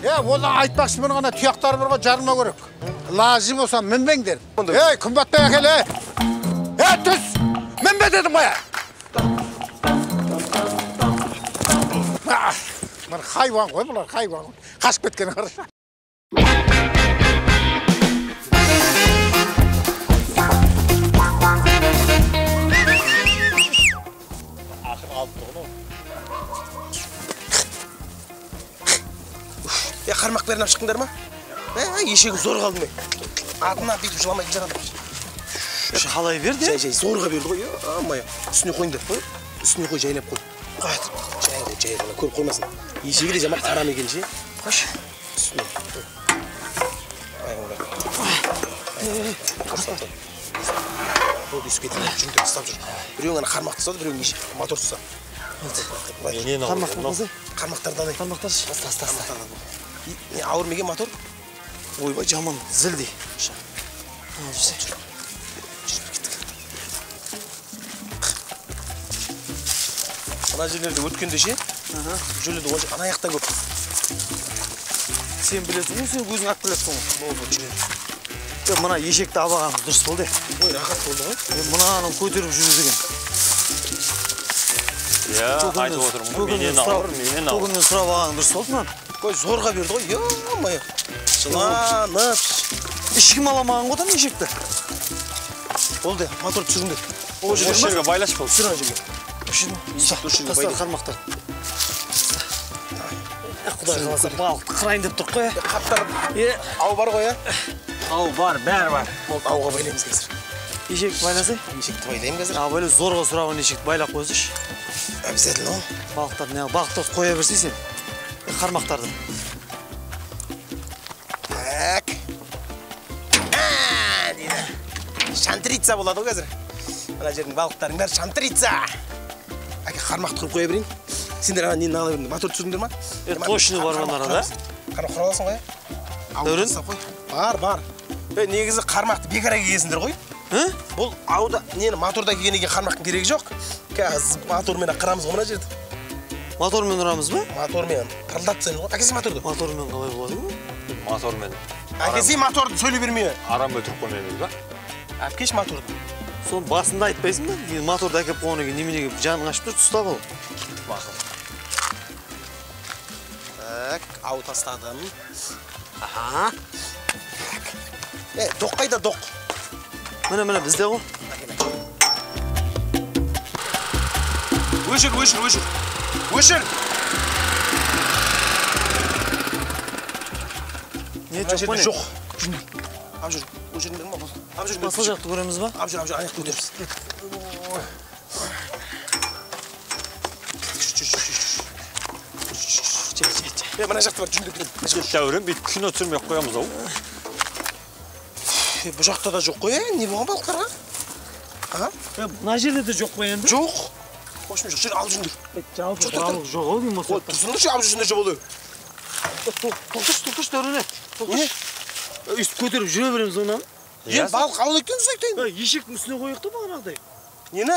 Оны айтпақшымен ғана тұяқтары бар ғой, жарылмау керек. Лажы болса мінбеңдер. Күн батпай әкеле. Түс! Мінбе дедім ғой. Хайван ғой бұлар, хайван. Қашып кеткен қараша. Қармақ берініп шықтыңдар ма? Ешегі зор қалдым мен. Атына бүйтіп жыламайтын жарадым. Қалай берді? Жай, зорға берді ғой. Амай, үстіне қойыңдар. Үстіне қой, жайлап қой. Жай, көріп қоймасын. Ешегі де жамақ тарам екен ше. Қош. Үстіне. Өйсіп кетіп, жүнді ұстап жүр. Біреуің ана қармақты ұстады, біреуің ешек. Мотор ұста. Қармақтардан ай. Қармақтар. Ауыр меге мотор? Ойбай, жаман, зілдей. Ана жерлерді өткенде ше? Жөледі ғой, ана аяқтан көп. Сен білесің ғой, сен өзің ақ білесің ғой. Мұна ешекті абағаныз дұрыс болды. Ой, рақат болды ғой. Мұнаның көтеріп жүру деген. Айтып отырмын, менен ауыр, менен ауыр. Тоғынмен сұрап ағаң дұрыс болды мұнан. Қой, зорға берді ғой, ё-май. Жыланып. Ешкім аламаған қодан ешекті. Болды, мотор түсіріңдер. Осы жерге байлаш бол. Түсір ана жерге. Тастар қармақтар. Құдай қаласа балықты қырайын деп тұр қой. Қаптар ау бар ғой, Ау бар, бәрі бар. Ауға байлаймыз қазір. Ешекті байласай? Ешекті байлаймын қазір. Байлы зорға сұраған ешекті байлап қойсыш. Әбзәділ ол. Балықтарды қоя берсей сен. Қармақтарды. Так. Дейді. Шантрица болады ғой қазір. Ана жердің балықтардың бәрі шантрица. Әке қармақты қырып қоя берейін. Сендер ана нені ала беріңдер, мотор түсіріңдер ма? Точно бар мұнара да? Қармақ құра аласың ғой? Дөрін? Бар. Негізі қармақты бекара кегесіңдер ғой? Бұл ауда нені моторда кегенеге қармақтың керегі жоқ. Қазір мотормен қырамыз ғой мына жерді. Мотормен ұрамыз ба? Мотормен. Қырылдап тсайын ғой. Әкесі моторды? Мотормен қалай болады ғой? Мотормен. Әкесі моторды сөйлей бермей. Арам өтіріп қоймаймыз ба? Әпкеш моторды. Соны басында айтпайсың ба? Моторды әкеп қойғаннан кейін неменеге жаның ашып тұр, ұстап ал. Мақұл. Так, ау тастадым. Аха. Доқ қайда доқ? Міне бізде ғой. Өшір. Не жоқ па не? Жоқ. Ап жүр. Өшіріңдер ма? Ап жүр. Басқа жақты көреміз ба? Ап жүр, аяқ көтеріпсіз. Мына жақты бар, жүндір кіріп. Дәурен, бүйтіп кино түсірмей қоямыз ау. Бұл жақта да жоқ қой, не болған балықтарға? Мына жерде де жоқ қой енді? Жоқ. Қошым жоқ, ал жүндір. Жалпы балық жоқ ау деймін осы. Тұрсыңдыршы, ал жүндір жоқ олы. Тоқташ, Дәурен. Не? Үстіп көтеріп жүре береміз онан. Балық ауыл екен сөйтейін. Ешектің үстіне қойықты бағанағыдай. Нені?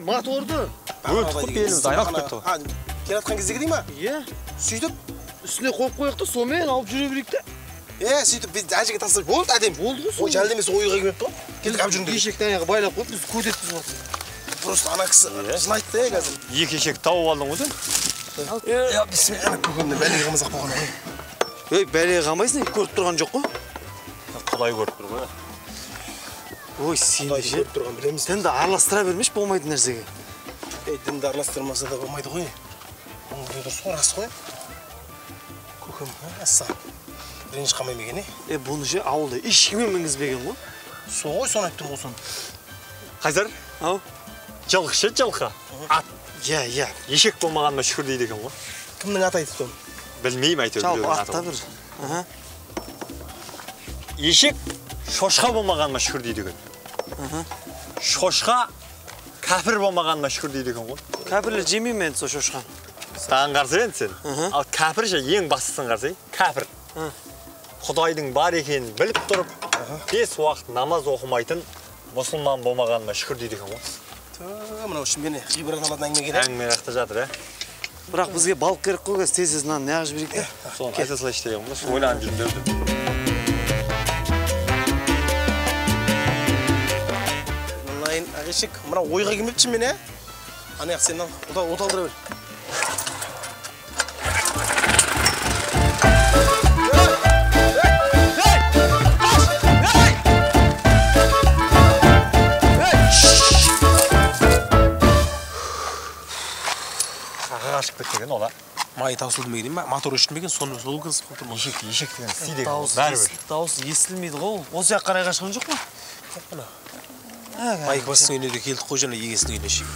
Моторды. Өтіп беліміз аяқ кетті. Келатқан кездегі дей ма? Е. Сөйтіп? Үстіне қойып қойықты, сонымен алып жүре берейік те. Сөйтіп біз әжеге тастап болды әдем. Болды ғой. Ой, жәлді емес ойға келмепті ғой. Келдік алып жүріңдер. Ешекті аяғы байлап қойып, біз көтетіп жатыр. Просто ана кісі жылайды да қазір. Екі ешек тауып алдың ғой сен? Бісмилlah, көкемді бәлеге қылмасақ болған ғой. Бәлеге қылмайсың, көріп тұрған жоқ қой. Құдай көріп тұр ғой. Ой, сен де ше. Дінді араластыра бермеш болмайтын нәрсеге. Дінді араластырмаса да болмайды ғой. Оның дұрыс ғой, рас қой. Көкем, аса. Реніш қамайм екен, Бұны ше ауылда ешкімен мінгізбеген ғой. Со ғой, соны айттым ғой соны. Қайзар? Ау? Жылқы ше, жылқы. Ат. Я. Ешек болмағанына шүкір дейді екен ғой. Кімнің аты айтып соны? Білмеймін әйтеуір. Жалпы атта бір. Ешек шошқа болмағанына шүкір дейді екен. Шошқа кәпір болмағанына шүкір дейді екен ғой. Кәпірлер жемейм енді сол шошқан. Саған қарсы енді сен. Ал кәпір ше ең бастысын қарсы. Кәпір. Құдайдың бар екенін біліп тұрып, 5 уақыт намаз оқымайтын мұсылман болмағанына шүкір дейді екен ғой. Мынау үшін мені ғибрат алатын әңгіме керек. Әңгіме жақта жатыр, Бірақ бізге балық керек қой, тез нан не ағыш берейік те. Соны айта салайшы деген болмас, ойланып жүрдім. Мынайын ағешек, мына ойға келмепші мен, Ана яқ сен оталдыра бер. Ашып кеткен ола. Май таусылды ма деймін ба? Мотор өшірмеген, соны сол кыз қылтыр ма? Ешек деген сый деген бәрібір. Дауыс естілмейді ғой. Осы яқ қарай қашқан жоқ па? Майк бастың үйіне де келдік қой жаңа егесінің үйіне шейін.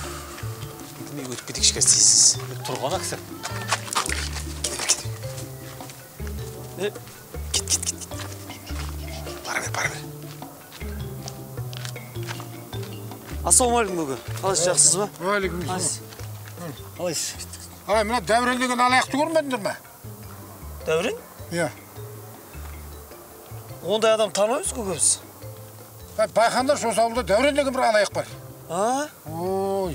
Мен өтіп кетейік шыққа істейсіз. Тұрғана кісі. Кет. Бара бер. Ассалаумағалейкум көке. Қалайсыз, жақсысыз ба? Уағалейкум. Қалайсыз? Ай, мына Дәурен деген алаяқты көрмедіңдер ме? Дәурен? Иә. Ондай адам танымаймыз көкеміз. Байқандар, сол ауылда Дәурен деген бір алаяқ бар. А? Ой.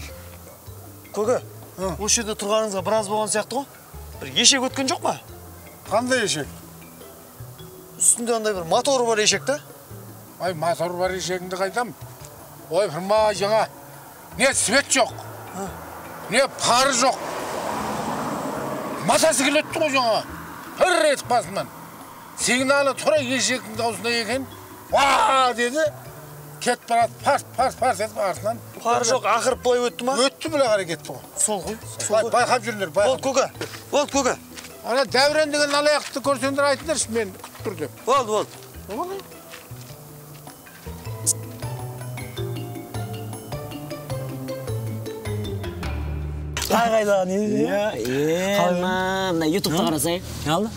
Көке, осы жерде тұрғаныңызға біраз болған сияқты ғой. Бір ешек өткен жоқ ма? Қандай ешек? Үстінде андай бір моторы бар ешек та? Ай, мотор бар ешегіңді қайдам? Ой, фырма жаңа. Не свет жоқ. Не пары жоқ. Матасы келетті ғой жаңа. Бір рет басынан. Сигналы тұра ешектің даусында екен. Ва деді. Кет барады, парс етіп артынан. Пары жоқ, ақырып былай өтті ма? Өтті біле қарай кетті ғой. Сол ғой. Байқап жүріңдер, байқап. Болды көке. Ана Дәурен деген алаяқты көрсеңдер айтыңдаршы, мен күтіп тұр деп. Болды. Қайда не? Мына ютубта қарасай. Алды.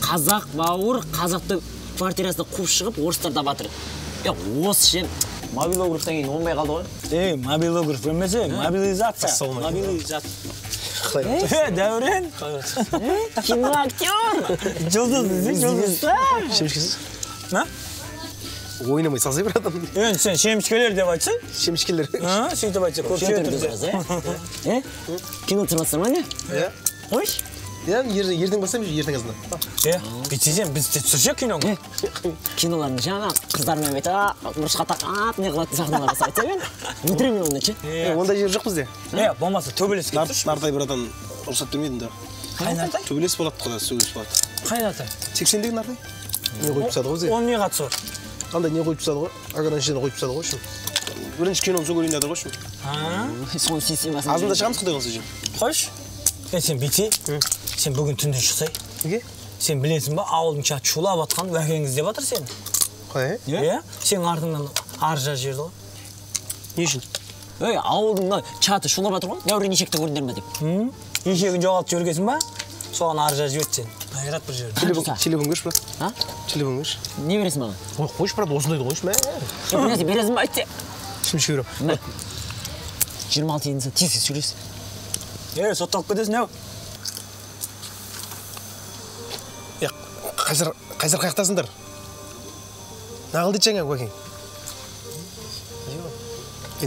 Қазақ бауыр қазақты квартирасына қуып шығып, орыстар да батыр. Осы ше мобилографтан кейін оңбай қалды ғой. Мобилограф білмесе, мобилизация. Мобилизация. Дәурен. Киноактер. Жұлдыз. Шемішкесіз? На? Ойнамай салсай бір адам. Сен шемішкелер деп айтсың? Шемішкелер. Сөйтіп айтсың. Кино түсірматсың ба не? Иә. Қойш? Ертең басам, ертең азында. Бітсесен, біз түсірсек киноны. Киноларын жаңа қыздармен бетіп, бұрышқа тақап, не қылатын сахналар жасап айтса мен. Өтіремін оны че? Ондай жер жоқ бізде. Болмаса төбелес кетсінші. Нартай бір адам рұқсат бермейді да. Қай нартай? Төбелес болады құда, сөйлес болады. Қай нартай? 80-дегі нартай. Не қойып тастады ғой бізде? Оның не қатысы бар? Қандай не қойып тастады ғой? Ограничение қойып тастады ғой үшін. Бірінші киноны сол көрейін жатыр ғой үшін. Соны сүйсен басын. Азында шығамыз құдай қалса жем. Қойш, сен бүйте, сен бүгін түнде шықсай. Неге? Сен білесің ба, ауылдың чаты шулап атқан уәкеңіз деп атыр сені. Қай? Сен артыңнан аржа жерді ғой. Не үшін? Ауылдың чаты шулап атыр ғой, Дәурен ешекті көріндер ме деп. Ешегін жоғалтып жөргесің ба, соған аржа жібет сен. Айрат бір жерді. Телефон көрші ба? Телефон көрші. Не бересің маған? Қойшы, брат, осындайды қойшы мә. Бересің ба айтте? Шымшы көрем. 26 едіңсі, тез сөйлесің. Сотталып кетесің, әу. Қайсар қаяқтасыңдар? Нағыл дейді жаңа көкең.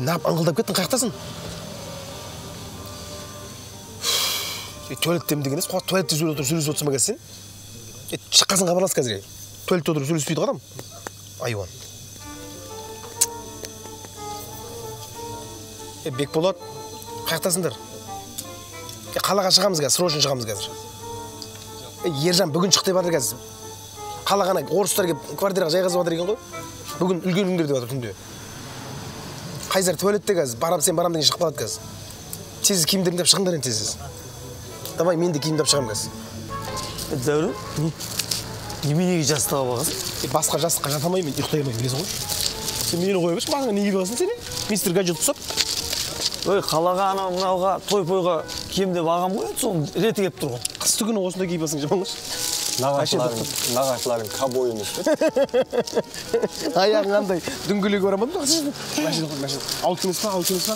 Нағып аңғылдап кеттің қаяқтасын? Туалеттем деген ес, туалетте сөйлесіп отырсың ба кәз сен? Шыққасын қабарлас қазір. Туалетте отырып сөйлеспейді қадам. Айуан. Бекболат, қаяқтасыңдар? Қалаға шығамыз қазір, срочно шығамыз қазір. Ержан бүгін шық деп жатыр қазір. Қалағана орыстар келіп квартираға жайғызып жатыр екен ғой. Бүгін үлгеріңдер деп жатыр түнде. Қайсар туалетте қазір, сен барам деген шығып қалады қазір. Тез киімдеріңді шығыңдар енді тез. Давай мен де киімдеп шығамын қазір. Дәурен? Неменеге жастыға бағасың? Басқа жастыққа жата алмаймын, ұйықтай алмаймын, білесің ғой. Сен мені қоя берші, маған неге бағасың сені? Мистер Гаджет ұқсап. Қалаға мынауға той-пойға киімдеп ағам ғой, соның реті келіп тұр ғой. Қысты күні осында киіп алсаң жаманғаш. Нағашыларың кабой емес пе? Аяғың қандай дүңгілегі бар аман ба? Машина қой, машина. Ауылт емес па, ауылт емес па?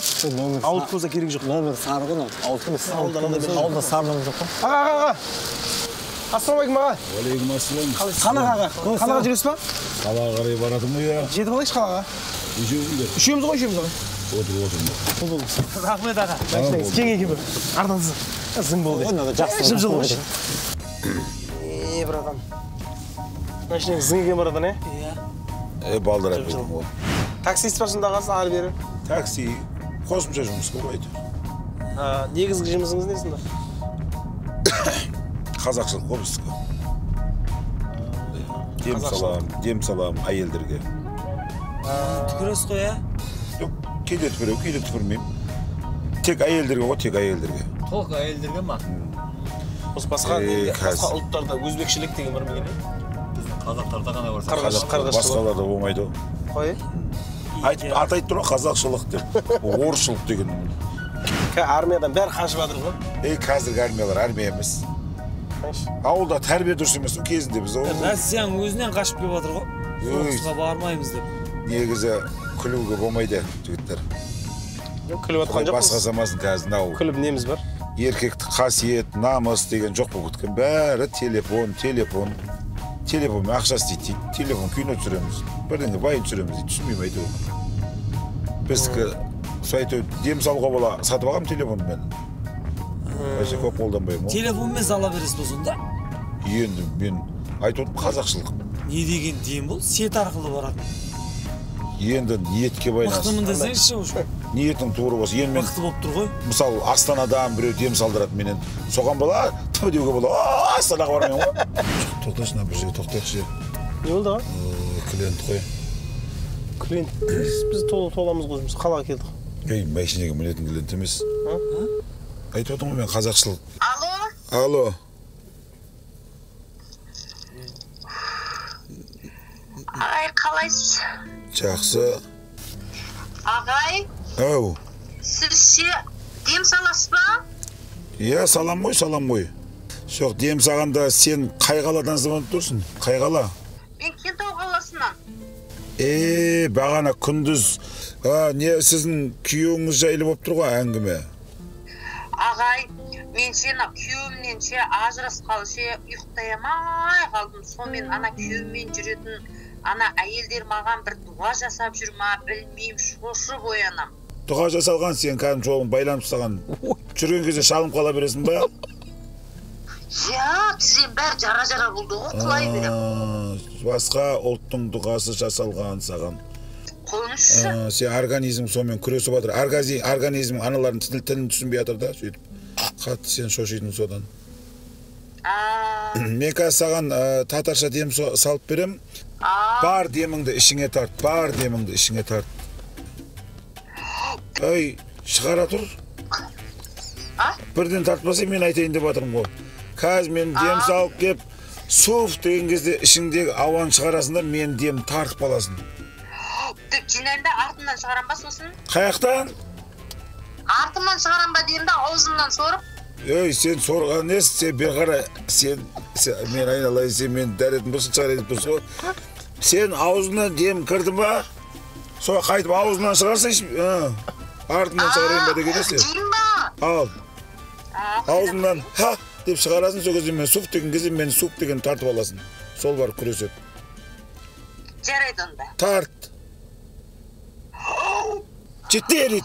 Ауылт болса керек жоқ. Номер сары ғой, Ауылт емес. Ауылда сарылым жоқ па? Аға. Ассалаумағалейкум аға. Уалейкум ассалам. Қалаға аға. Қалаға жүресіз ба? Қалаға қарай баратым ғой. Жетіп алайықшы қалаға. Үшеуміз ғой. Отыр. Рахмет аға. Кең екен бір. Ардансыз. Зың болды. Жып-жылы болшы. Братан. Машинаң зың екен братан, Балдар әпейдім ол. Таксист барсың да қалсын ары бері. Такси қосымша жұмыс қылмайды. Негізгі жұмысыңыз не сонда? Қазақшылық қой біздікі. Дем салам әйелдерге. Түкіресіз қой, Жоқ, кейде түкірем, кейде түкірмеймін. Тек әйелдерге ғой, тек әйелдерге. Толық әйелдерге ма? Осы басқа ұлттарда өзбекшілік деген бар ма екен? Қазақтарда ғана бар. Басқаларда болмайды ғой. Қой? Атайды тұр ғой қазақшылық деп, орысшылық деген. Армиядан бәрі қашып жатыр ғой. Қазіргі армиялар армия емес. Ауылда тәрбие дұрыс емес кезінде біз ол. Россияның өзінен қашып келіп жатыр ғой. Соғысқа бармаймыз деп. Негізі күлуге болмайды жігіттер. Күліп жатқан жоқ. Басқа замасын қазір нау. Күліп неміз бар? Еркекті қасиет, намыс деген жоқ болып кеткен. Бәрі телефонмен ақша істейді. Телефон кино түсіреміз. Бірдеңе байын түсіреміз дейді. Түсінбеймін айтуы. Біздікі сөйтіп дем салуға бола сатып алғам телефонмен. Өте көп қолданбаймын. Телефонмен сала бересіз бе сонда? Енді мен айтып қазақшылық. Не деген дем бұл? Сет арқылы барады. Енді ниетке байланысты. Мықтымын десеңізші уже. Ниетің туыры болса. Енді мен Мықты болып тұр ғой. мысалы Астанадан біреу дем салдырады менен. Соған бола, тып деуге бола. Астанаға бармаймын ғой. Тоқташы, бір жерге тоқтайықшы. Не болды аға? Клиент қой. Клиент. Біз толамыз ғой. Біз қалаға келдік. Машинеге мінетін клиент емес. Айтып отырмын ғой мен қазақшылық. Алло. Ағай, қалайсыз? Жақсы. Ағай, Ау. сіз дем саласыз ба? Иә, салам ғой. Жоқ, дем сағанда сен қай қаладан звонып тұрсың? Қай қала? Мен Кентау қаласынан. Бағана күндіз не сіздің күйеуіңіз жайлы болып тұр ғой әңгіме. Ағай, мен күйеуімнен ажырасқалы ұйықтаймай қалдым. Сонымен ана күйеуіммен жүретін ана әйелдер маған бір дұға жасап жүр ма, білмеймін, шошып оянам. Дұға жасалған сен кәдімгі жолын байланып тастаған. Жүрген кезде шалынып қала бересің ба? Тізем бәрі жара болды ғой, құлай берем. Басқа ұлттың дұғасы жасалған саған. Қойыңызшы. Сен организм сонымен күресіп жатыр. Организм аналардың тілін түсінбей жатыр да, сөйтіп. Қатты сен шошидың содан. Мен қазір саған татарша дем салып берем. Бар деміңді ішіңе тарт. Ой, шығара тұр. Бірден тартпаса мен айтайын деп жатырмын ғой. Қазір мен дем салып кеп, суф деген кезде ішіңдегі ауаны шығарасың да, мен дем тартып аласың. Деп жинайым да артымнан шығарам ба сосын? Қаяқтан? Артымнан шығарам ба деймін да, аузымнан сорып. Сен сорған несі, сен бер қара, мен айналайын, сен мен дәретін бұсын шығар едіп тұрсы ғой. Сен аузынан дем кірді ба, соға қайтып аузынан шығарсың, артынан шығарайын ба деген есе. Дейін ба? Ал, аузынан ха деп шығарасың, сол кезде мен суф деген кезде мен суф деген тартып аласың. Сол бар күресет. Жарайды онда. Тарт. Четыре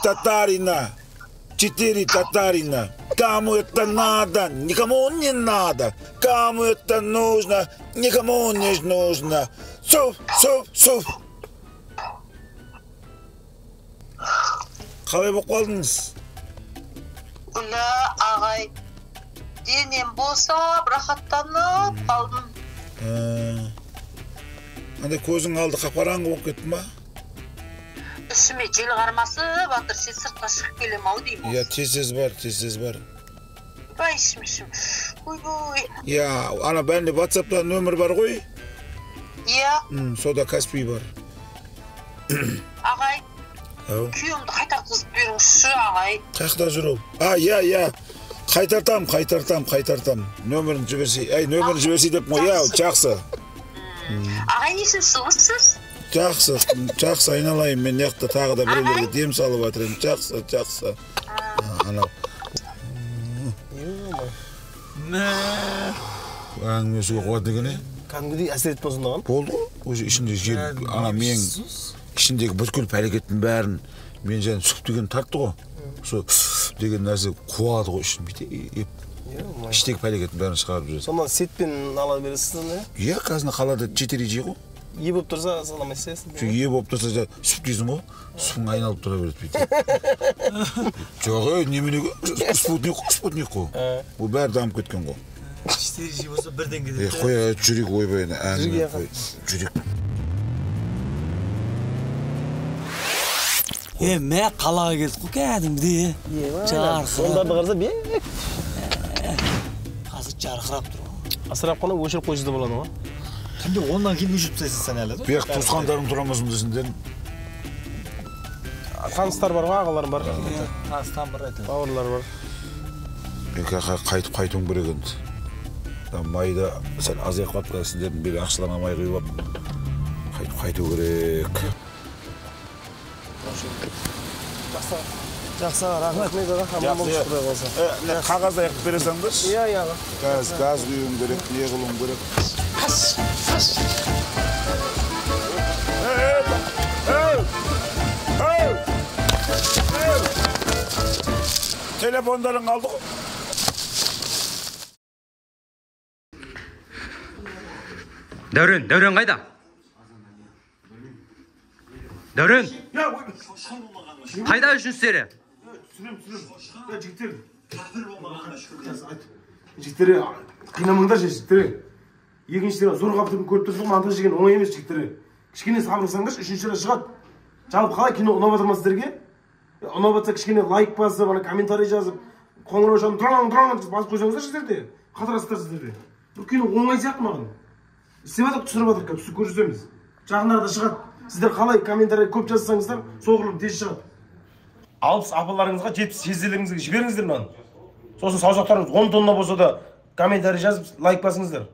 татарина. Кому это надо, никому не надо. Кому это нужно, никому не нужно. Суф. Қалай болып қалдыңыз? Үлі, ағай. Денем босап, рахаттанып қалдым. Андай көзің алды қапараңғы болып кетті ма? Үстіме жел қармасы батыр, сен сыртқа шығып келем ау деймін. Иә, тез бар. Бай ішім. Ой. Иә, ана бәрінде WhatsApp'та нөмір бар ғой? Иә. Сода Каспий бар. Ағай, күйеуімді қайтартқызып беріңізші, ағай. Қайықта жүр ол? Иә. Қайтартам. Нөмірін жіберсей деп ма? Иә, жақсы. Ағай, несін сылғысыз? Жақсы, айналайын, мен яқта тағы да біреулерге дем салып атырым. Жақсы. Анау. Әңгімесіге қуат деген е? Кәдімгідей әсер етіп болсын. Болды ғой. Өзі ішінде жел, ана мен ішіндегі бүткіл пәрекеттің бәрін мен және сүп деген тартты ғой. Ошо деген нәрсе кубады го ішін бүйтіп іштегі пәлекеттің бәрін шығарып жүресің. Сонда сетпен ала бересіз не? Иә, қазір қалада 4 жей ғой. Ие болып тұрса саламайсыз. Ие болып тұрса сүп дейсің ғой. Сүпің айналып тұра береді бүйтіп. Жоқ, неменеге спутник қой. Бұл бәрі дамып кеткен ғой. 4 жей болса бірден кетеді. Қой, жүрек ойбай, әңгіме қой. Жүрек. Мә қалаға келдік қой кәдімгідей. Жарқырап. Сондарды қараса бек. Қазір жарқырап тұр. Асырап қана өшіріп қойса да болады ғой. Түнде ондан кейін өшіріп тастайсың сен әлі. Бек туысқандарың тұрамасын десінден. Таныстар бар ғой, ағаларым бар. Таныстан бар айтады. Бауырлар бар. Бек қайтуың керек енді. Майда сәл азайып қалып сіздердің бек ақшыларына май құйып алып қайту керек. Жақсы, рахмет. Қағаз аяқ бересіңдер? Иә. Газ құюым керек, не қылуым керек. Telefonların kaldı. Dövrün kayda? Dövrün. Kayda üçüncüsleri? Жігіттері қинамаңдар жігіттері. Екіншілері зорға бітіріп көріп тұрсың, манта жеген оңай емес жігіттері. Кішкене сабырсаңдар, үшіншілері шығады. Жалпы қалай кино ұнап жатыр ма сіздерге? Ұнап жатса кішкене лайк басып, комментарий жазып, қоңырау шалып, дрон басып қойсаңыздар сіздерде. Қатырасыздар сіздерде. Бұл кино оңай сияқты маған. Істеп жатыр, түсіріп жатыр, түсіп көрсетеміз. Жақындарда шығады. Сіздер қалай комментарий көп жазсаңыздар, соғұрлым тез шығады. 60 апаларыңызға 70 жезделеріңізге жіберіңіздер маған. Сосын саусақтарыңыз 10 тонна болса да комментарий жазып лайк басыңыздар.